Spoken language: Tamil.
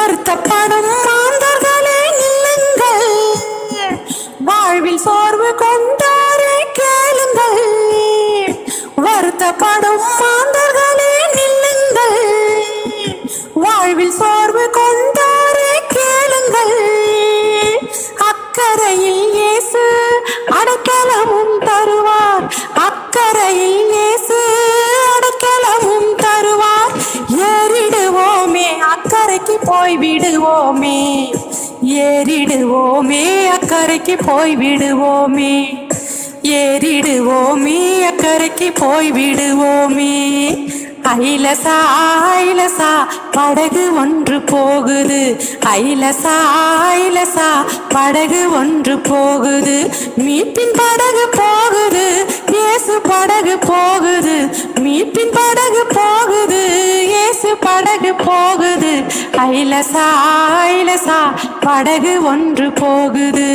வருத்தப்படும் மாந்தர்களே நில்லுங்கள், வாழ்வில் சோர்வு கொண்டாரே கேளுங்கள். வருத்தப்படும் மாந்தர்களே நில்லுங்கள், வாழ்வில் சோர்வு கொண்டாரே கேளுங்கள். அக்கரையில் இயேசு அடைக்கலமும் தருவார், அக்கரையில் இயேசு அடைக்கலமும் தருவார். ஏறிடுவோமே அக்கரைக்கு போய் விடுவோமே, ஏறிடுவோமே அக்கரைக்கு போய் விடுவோமே, ஏறிடுவோமே அக்கரைக்கு போய் விடுவோமே. ஐலசா ஐலசா படகு ஒன்று போகுது, ஐலசா ஐலசா படகு ஒன்று போகுது. மீட்பின் படகு போகுது, இயேசு படகு போகுது. மீட்பின் படகு போகுது, இயேசு படகு போகுது. ஐலசா ஐலசா படகு ஒன்று போகுது.